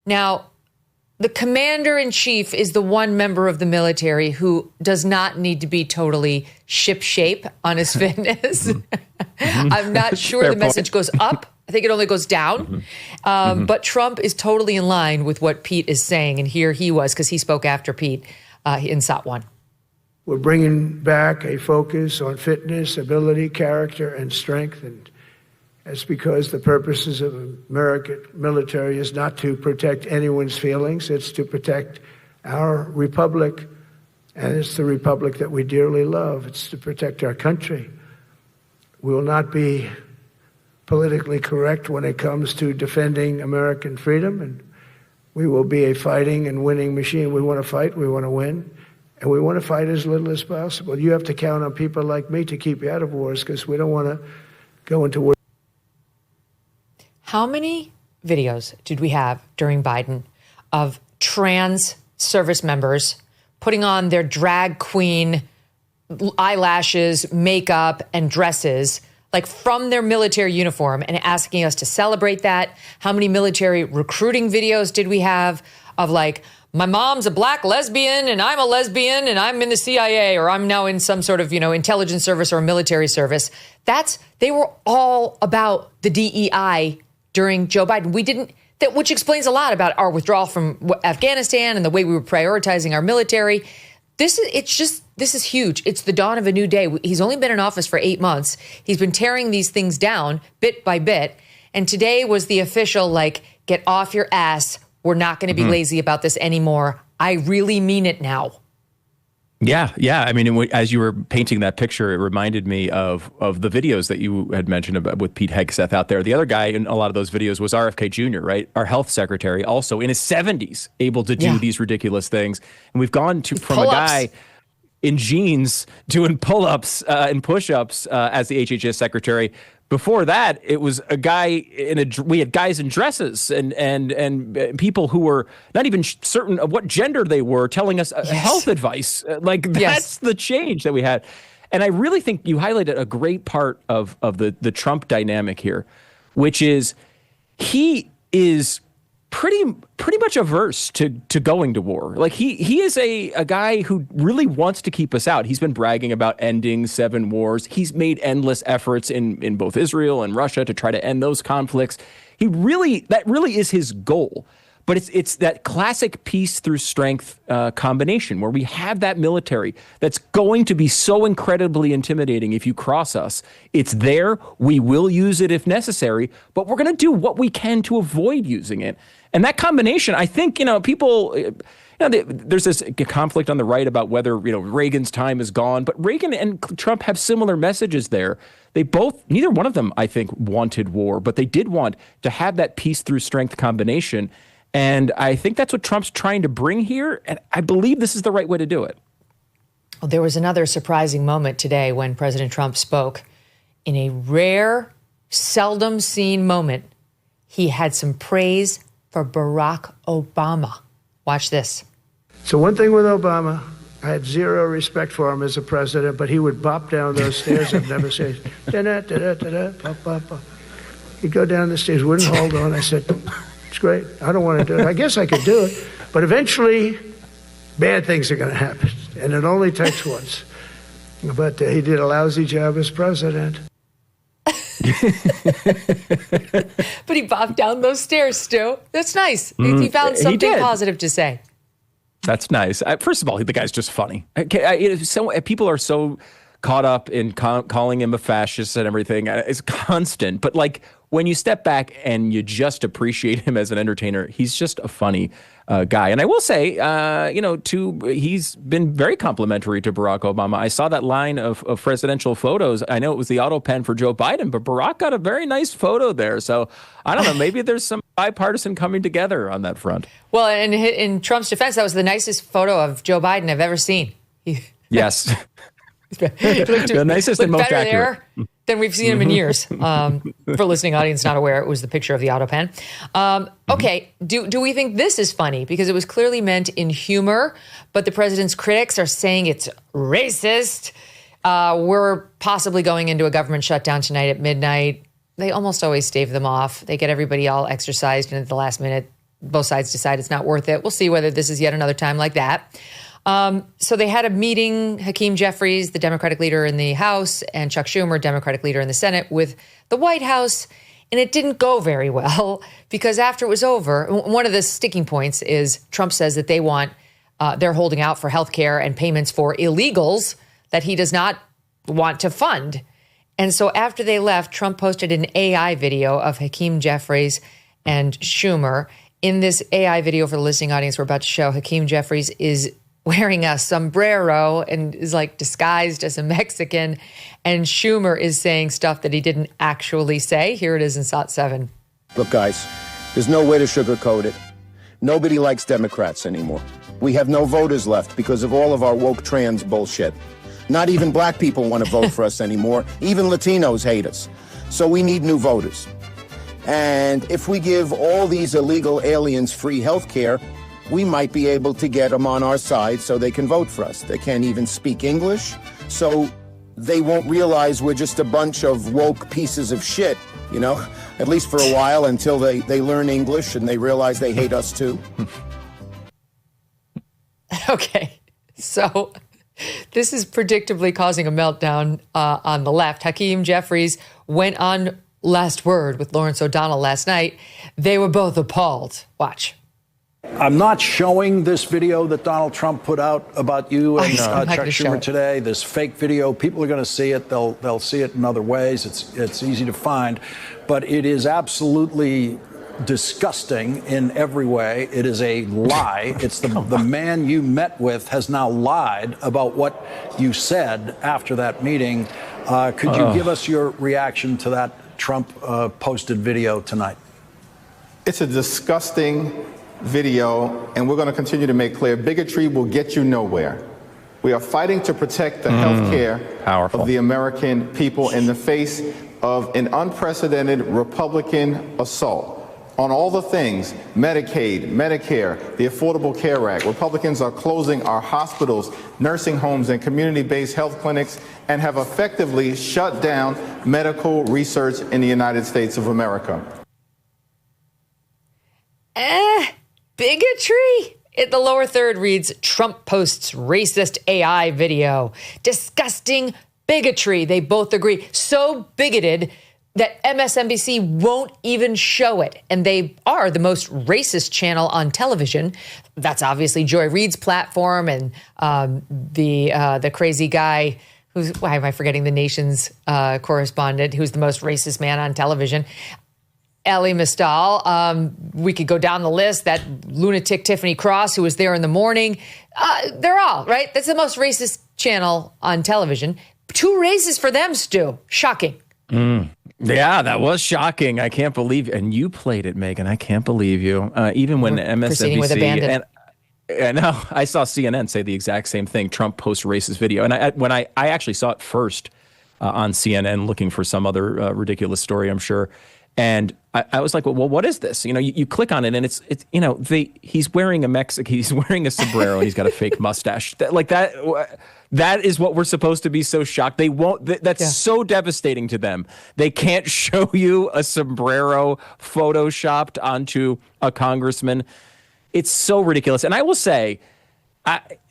Now, the commander-in-chief is the one member of the military who does not need to be totally ship-shape on his fitness. I'm not sure the message goes up. I think it only goes down. But Trump is totally in line with what Pete is saying. And here he was, because he spoke after Pete in SOT 1. We're bringing back a focus on fitness, ability, character, and strength. And that's because the purposes of American military is not to protect anyone's feelings. It's to protect our republic. And it's the republic that we dearly love. It's to protect our country. We will not be politically correct when it comes to defending American freedom. And we will be a fighting and winning machine. We want to fight. We want to win. And we want to fight as little as possible. You have to count on people like me to keep you out of wars, because we don't want to go into war. How many videos did we have during Biden of trans service members putting on their drag queen eyelashes, makeup, and dresses, like from their military uniform, and asking us to celebrate that? How many military recruiting videos did we have of like, my mom's a black lesbian and I'm a lesbian and I'm in the CIA, or I'm now in some sort of, intelligence service or military service? They were all about the DEI during Joe Biden. Which explains a lot about our withdrawal from Afghanistan and the way we were prioritizing our military. This is huge. It's the dawn of a new day. He's only been in office for 8 months. He's been tearing these things down bit by bit. And today was the official, get off your ass. We're not going to be lazy about this anymore. I really mean it now. Yeah. I mean, as you were painting that picture, it reminded me of the videos that you had mentioned about with Pete Hegseth out there. The other guy in a lot of those videos was RFK Jr., right? Our health secretary, also in his 70s, able to do these ridiculous things. And we've gone from a guy in jeans doing pull-ups and push-ups as the HHS secretary. Before that, it was a guy we had guys in dresses and people who were not even certain of what gender they were telling us health advice. That's the change that we had. And I really think you highlighted a great part of the Trump dynamic here, which is he is pretty much averse to going to war. He is a guy who really wants to keep us out. He's been bragging about ending 7 wars. He's made endless efforts in both Israel and Russia to try to end those conflicts. That really is his goal. But it's that classic peace through strength combination where we have that military that's going to be so incredibly intimidating if you cross us. It's there. We will use it if necessary, but we're going to do what we can to avoid using it. And that combination, I think, people, there's this conflict on the right about whether, Reagan's time is gone. But Reagan and Trump have similar messages there. Neither one of them, I think, wanted war, but they did want to have that peace through strength combination. And I think that's what Trump's trying to bring here. And I believe this is the right way to do it. Well, there was another surprising moment today when President Trump spoke. In a rare, seldom seen moment, he had some praise for Barack Obama. Watch this. So one thing with Obama, I had zero respect for him as a president, but he would bop down those stairs. I've never seen da-da-da-da-da-da, pop, pop, pop. He'd go down the stairs, wouldn't hold on. I said, it's great. I don't want to do it. I guess I could do it. But eventually, bad things are going to happen. And it only takes once. But he did a lousy job as president. But he bopped down those stairs, Stu. That's nice. He found something positive to say. That's nice. First of all, the guy's just funny. People are so caught up in calling him a fascist and everything. It's constant. But when you step back and you just appreciate him as an entertainer, he's just a funny guy. And I will say, he's been very complimentary to Barack Obama. I saw that line of presidential photos. I know it was the auto pen for Joe Biden, but Barack got a very nice photo there. So I don't know, maybe there's some bipartisan coming together on that front. Well, in Trump's defense, that was the nicest photo of Joe Biden I've ever seen. Yes. The nicest and most accurate. Than we've seen him in years. For listening audience not aware, it was the picture of the auto pen. Okay, do we think this is funny? Because it was clearly meant in humor, but the president's critics are saying it's racist. We're possibly going into a government shutdown tonight at midnight. They almost always stave them off. They get everybody all exercised, and at the last minute, both sides decide it's not worth it. We'll see whether this is yet another time like that. So they had a meeting, Hakeem Jeffries, the Democratic leader in the House, and Chuck Schumer, Democratic leader in the Senate, with the White House. And it didn't go very well because after it was over, one of the sticking points is Trump says that they're holding out for health care and payments for illegals that he does not want to fund. And so after they left, Trump posted an AI video of Hakeem Jeffries and Schumer. In this AI video for the listening audience we're about to show, Hakeem Jeffries is wearing a sombrero and is like disguised as a Mexican. And Schumer is saying stuff that he didn't actually say. Here it is in SOT 7. Look, guys, there's no way to sugarcoat it. Nobody likes Democrats anymore. We have no voters left because of all of our woke trans bullshit. Not even black people want to vote for us anymore. Even Latinos hate us. So we need new voters. And if we give all these illegal aliens free health care, we might be able to get them on our side so they can vote for us. They can't even speak English, so they won't realize we're just a bunch of woke pieces of shit, you know, at least for a while until they learn English and they realize they hate us too. Okay, so this is predictably causing a meltdown on the left. Hakeem Jeffries went on Last Word with Lawrence O'Donnell last night. They were both appalled. Watch. I'm not showing this video that Donald Trump put out about you and Chuck Schumer today, this fake video. People are going to see it. They'll see it in other ways. It's easy to find. But it is absolutely disgusting in every way. It is a lie. It's the man you met with has now lied about what you said after that meeting. Could you give us your reaction to that Trump posted video tonight? It's a disgusting video, and we're going to continue to make clear bigotry will get you nowhere. We are fighting to protect the health care of the American people in the face of an unprecedented Republican assault on all the things: Medicaid, Medicare, the Affordable Care Act. Republicans are closing our hospitals, nursing homes, and community-based health clinics, and have effectively shut down medical research in the United States of America. Bigotry? The lower third reads, Trump posts racist AI video. Disgusting bigotry. They both agree. So bigoted that MSNBC won't even show it. And they are the most racist channel on television. That's obviously Joy Reid's platform and the crazy guy why am I forgetting the Nation's correspondent, who's the most racist man on television. Elie Mystal. We could go down the list. That lunatic Tiffany Cross, who was there in the morning. They're all, right? That's the most racist channel on television. 2 races for them, Stu. Shocking. Yeah, that was shocking. I can't believe, and you played it, Megyn. I can't believe you. Even when MSNBC with abandon. And no, I saw CNN say the exact same thing. Trump posts racist video, and I actually saw it first on CNN, looking for some other ridiculous story, I'm sure. And I was like, well, what is this? You know, you click on it, and it's you know, he's wearing he's wearing a sombrero, and he's got a fake mustache. That is what we're supposed to be so shocked. They won't. That's so devastating to them. They can't show you a sombrero photoshopped onto a congressman. It's so ridiculous. And I will say,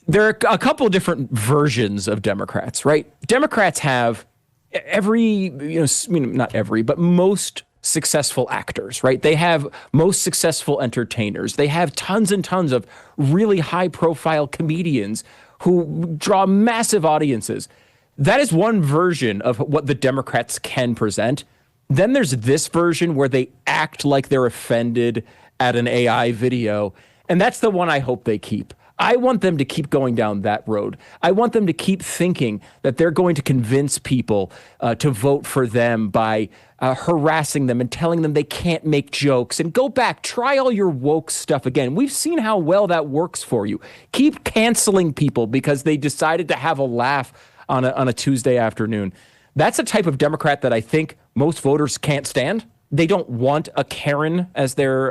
there are a couple of different versions of Democrats, right? Democrats have not every, but most successful actors, right? They have most successful entertainers. They have tons and tons of really high profile comedians who draw massive audiences. That is one version of what the Democrats can present. Then there's this version where they act like they're offended at an AI video. And that's the one I hope they keep. I want them to keep going down that road. I want them to keep thinking that they're going to convince people to vote for them by harassing them and telling them they can't make jokes. And go back, try all your woke stuff again. We've seen how well that works for you. Keep canceling people because they decided to have a laugh on a Tuesday afternoon. That's a type of Democrat that I think most voters can't stand. They don't want a Karen as their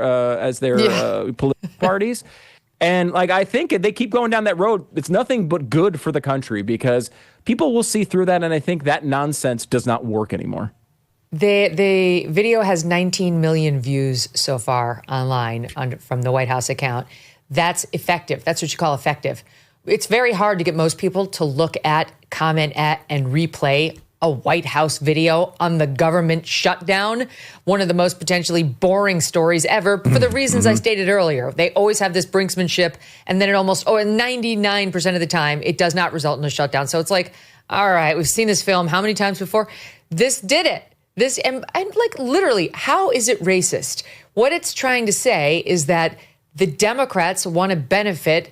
political parties. And I think if they keep going down that road, it's nothing but good for the country because people will see through that. And I think that nonsense does not work anymore. The video has 19 million views so far online from the White House account. That's effective. That's what you call effective. It's very hard to get most people to look at, comment at, and replay a White House video on the government shutdown, one of the most potentially boring stories ever, for the reasons I stated earlier. They always have this brinksmanship, and then it almost, 99% of the time, it does not result in a shutdown. So it's like, all right, we've seen this film how many times before? This did it. This, and like literally, how is it racist? What it's trying to say is that the Democrats want to benefit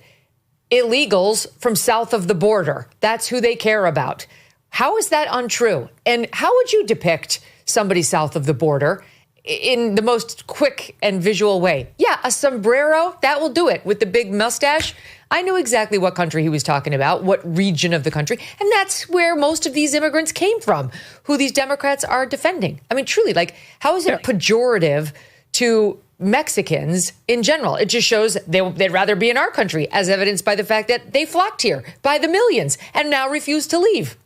illegals from south of the border. That's who they care about. How is that untrue? And how would you depict somebody south of the border in the most quick and visual way? Yeah, a sombrero, that will do it. With the big mustache, I knew exactly what country he was talking about, what region of the country. And that's where most of these immigrants came from, who these Democrats are defending. I mean, truly, like, how is it pejorative to Mexicans in general? It just shows they'd rather be in our country, as evidenced by the fact that they flocked here by the millions and now refuse to leave.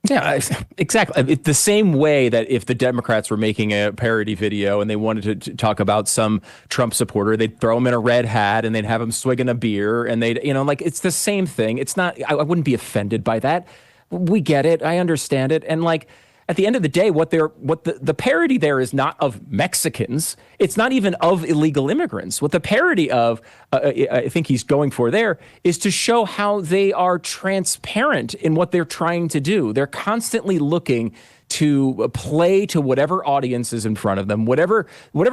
Yeah, exactly. It's the same way that if the Democrats were making a parody video and they wanted to talk about some Trump supporter, they'd throw him in a red hat and they'd have him swigging a beer and they'd, like, it's the same thing. It's not, I wouldn't be offended by that. We get it. I understand it. And like, at the end of the day, what the parody there is not of Mexicans. It's not even of illegal immigrants. What the parody of, I think he's going for there, is to show how they are transparent in what they're trying to do. They're constantly looking to play to whatever audience is in front of them, whatever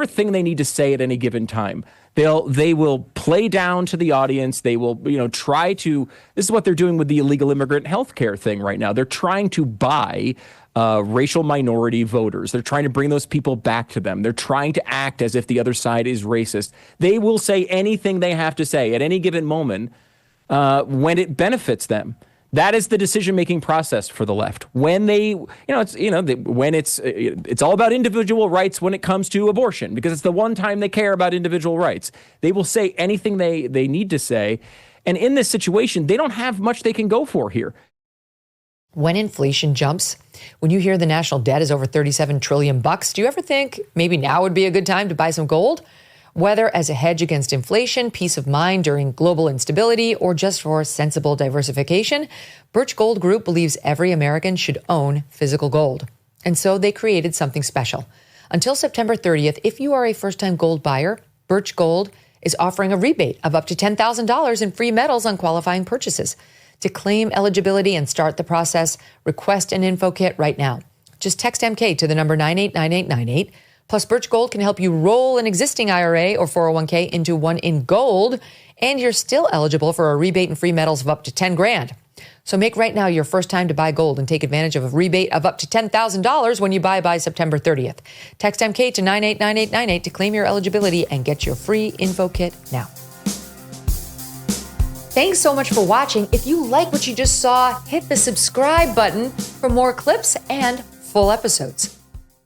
thing they need to say at any given time. They will play down to the audience. They will, try to. This is what they're doing with the illegal immigrant healthcare thing right now. They're trying to buy racial minority voters. They're trying to bring those people back to them. They're trying to act as if the other side is racist. They will say anything they have to say at any given moment when it benefits them. That is the decision-making process for the left. When it's all about individual rights when it comes to abortion, because it's the one time they care about individual rights. They will say anything they need to say. And in this situation, they don't have much they can go for here. When inflation jumps, when you hear the national debt is over $37 trillion, do you ever think maybe now would be a good time to buy some gold? Whether as a hedge against inflation, peace of mind during global instability, or just for sensible diversification, Birch Gold Group believes every American should own physical gold. And so they created something special. Until September 30th, if you are a first-time gold buyer, Birch Gold is offering a rebate of up to $10,000 in free metals on qualifying purchases. To claim eligibility and start the process, request an info kit right now. Just text MK to the number 989898. Plus, Birch Gold can help you roll an existing IRA or 401k into one in gold, and you're still eligible for a rebate and free metals of up to $10,000. So make right now your first time to buy gold and take advantage of a rebate of up to $10,000 when you buy by September 30th. Text MK to 989898 to claim your eligibility and get your free info kit now. Thanks so much for watching. If you like what you just saw, hit the subscribe button for more clips and full episodes.